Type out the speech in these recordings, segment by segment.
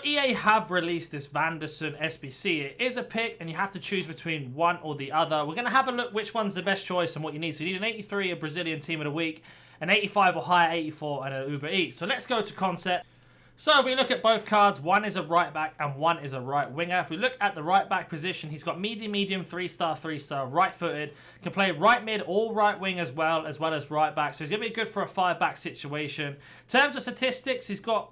EA have released this Vanderson Sbc. It is a pick and you have to choose between one or the other. We're going to have a look which one's the best choice and what you need. So you need an 83, a Brazilian team of the week, an 85 or higher, 84, and an Uber Eats. So let's go to concept. So if we look at both cards, one is a right back and one is a right winger. If we look at the right back position, he's got medium, 3-star, right-footed. Can play right mid or right wing as well as right back. So he's going to be good for a 5-back situation. In terms of statistics, he's got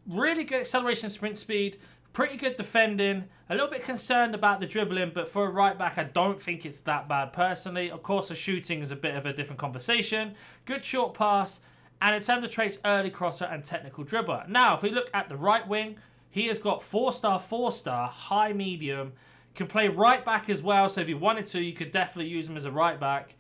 really good acceleration, sprint speed, pretty good defending, a little bit concerned about the dribbling, but for a right back, I don't think it's that bad personally. Of course, the shooting is a bit of a different conversation. Good short pass. And in terms of traits, early crosser and technical dribbler. Now, if we look at the right wing, he has got 4-star, high medium. Can play right back as well, so if you wanted to, you could definitely use him as a right back.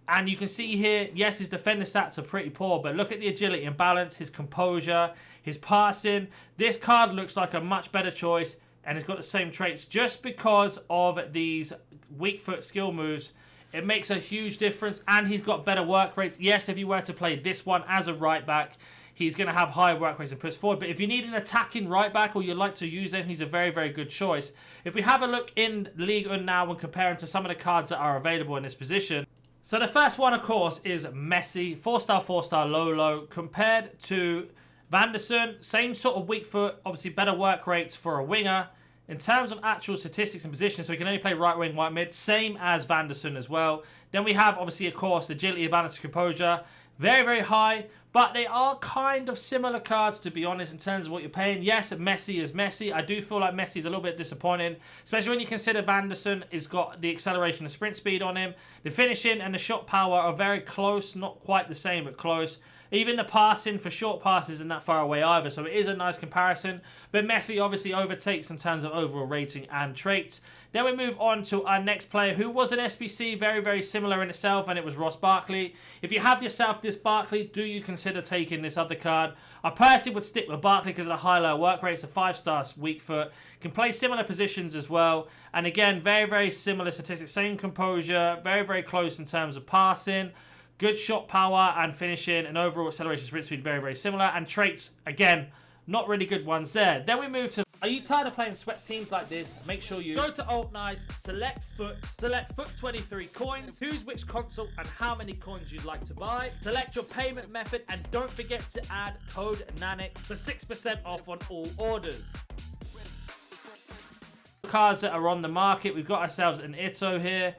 And you can see here, yes, his defender stats are pretty poor, but look at the agility and balance, his composure, his passing. This card looks like a much better choice, and it's got the same traits. Just because of these weak foot skill moves, it makes a huge difference, and he's got better work rates. Yes, if you were to play this one as a right back, he's going to have higher work rates and push forward. But if you need an attacking right back or you'd like to use him, he's a very, very good choice. If we have a look in Ligue 1 now and compare him to some of the cards that are available in this position. So the first one, of course, is Messi, 4-star, low. Compared to Vanderson, same sort of weak foot, obviously better work rates for a winger. In terms of actual statistics and position, so he can only play right wing, right mid, same as Vanderson as well. Then we have, obviously, of course, agility, balance, and composure. Very, very high, but they are kind of similar cards, to be honest, in terms of what you're paying. Yes, Messi is Messi. I do feel like Messi is a little bit disappointing, especially when you consider Vanderson has got the acceleration and sprint speed on him. The finishing and the shot power are very close, not quite the same, but close. Even the passing for short passes isn't that far away either, so it is a nice comparison. But Messi obviously overtakes in terms of overall rating and traits. Then we move on to our next player, who was an SBC, very, very similar in itself, and it was Ross Barkley. If you have yourself this Barkley, do you consider taking this other card? I personally would stick with Barkley because of the high low work rate. It's a 5-star weak foot. Can play similar positions as well. And again, very, very similar statistics. Same composure, very, very close in terms of passing. Good shot power and finishing, and overall acceleration, sprint speed, very, very similar. And traits, again, not really good ones there. Then we move to, are you tired of playing sweat teams like this? Make sure you go to Alt Nice, select foot 23 coins, choose which console and how many coins you'd like to buy, select your payment method, and don't forget to add code NANIC for 6% off on all orders. Cards that are on the market, we've got ourselves an Ito here,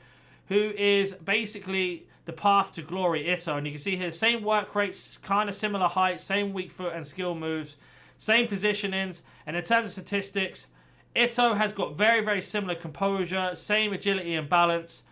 who is basically the path to glory Ito, and you can see here same work rates, kind of similar height, same weak foot and skill moves, same positionings. And in terms of statistics, Ito has got very, very similar composure, same agility and balance,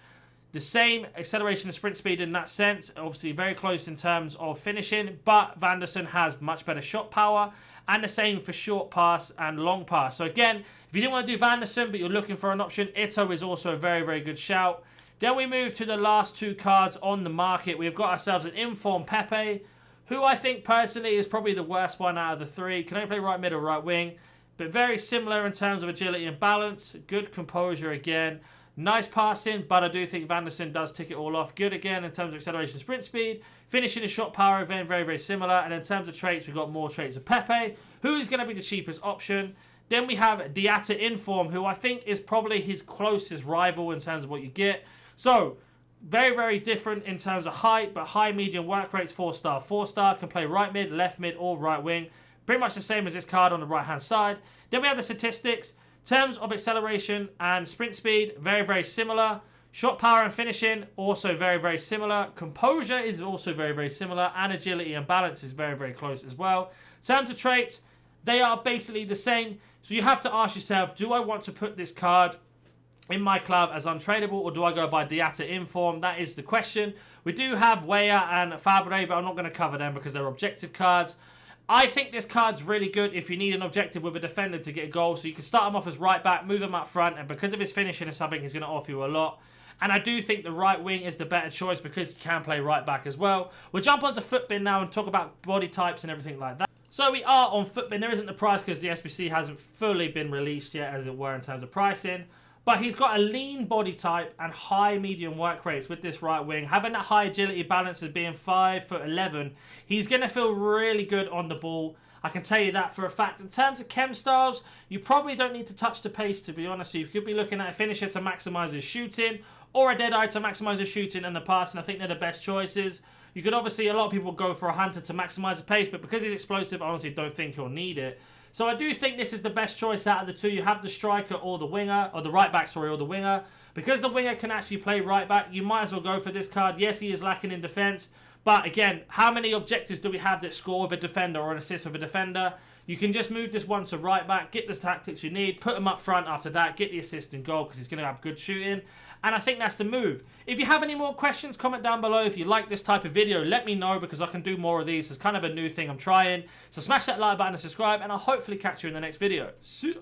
the same acceleration and sprint speed in that sense, obviously very close in terms of finishing, but Vanderson has much better shot power, and the same for short pass and long pass. So again, if you didn't want to do Vanderson but you're looking for an option, Ito is also a very, very good shout. Then we move to the last two cards on the market. We've got ourselves an informed Pepe, who I think personally is probably the worst one out of the three. Can only play right mid or right wing, but very similar in terms of agility and balance. Good composure again. Nice passing, but I do think Vanderson does tick it all off. Good again in terms of acceleration, sprint speed. Finishing and shot power again, very, very similar. And in terms of traits, we've got more traits of Pepe, who is going to be the cheapest option. Then we have Diatta Inform, who I think is probably his closest rival in terms of what you get. So, very, very different in terms of height, but high, medium work rates, 4-star. Can play right mid, left mid, or right wing. Pretty much the same as this card on the right-hand side. Then we have the statistics. In terms of acceleration and sprint speed, very, very similar. Shot power and finishing, also very, very similar. Composure is also very, very similar. And agility and balance is very, very close as well. In terms of traits, they are basically the same. So you have to ask yourself, do I want to put this card in my club as untradeable, or do I go by Diatta Inform? That is the question. We do have Weah and Fabre, but I'm not going to cover them because they're objective cards. I think this card's really good if you need an objective with a defender to get a goal. So you can start him off as right back, move him up front, and because of his finishing and something, he's going to offer you a lot. And I do think the right wing is the better choice because he can play right back as well. We'll jump onto Footbin now and talk about body types and everything like that. So we are on Footbin. There isn't the price because the SBC hasn't fully been released yet, as it were, in terms of pricing. But he's got a lean body type and high medium work rates with this right wing. Having that high agility balance as being 5'11", he's going to feel really good on the ball. I can tell you that for a fact. In terms of chem styles, you probably don't need to touch the pace, to be honest. So you could be looking at a finisher to maximize his shooting, or a Deadeye to maximize his shooting in the pass, and I think they're the best choices. You could obviously, a lot of people go for a Hunter to maximize the pace, but because he's explosive, I honestly don't think he'll need it. So I do think this is the best choice out of the two. You have the striker or the winger, or the right back, sorry, or the winger. Because the winger can actually play right back, you might as well go for this card. Yes, he is lacking in defense, but again, how many objectives do we have that score with a defender or an assist with a defender? You can just move this one to right back, get the tactics you need, put him up front after that, get the assist and goal because he's going to have good shooting. And I think that's the move. If you have any more questions, comment down below. If you like this type of video, let me know because I can do more of these. It's kind of a new thing I'm trying. So smash that like button and subscribe, and I'll hopefully catch you in the next video. See ya.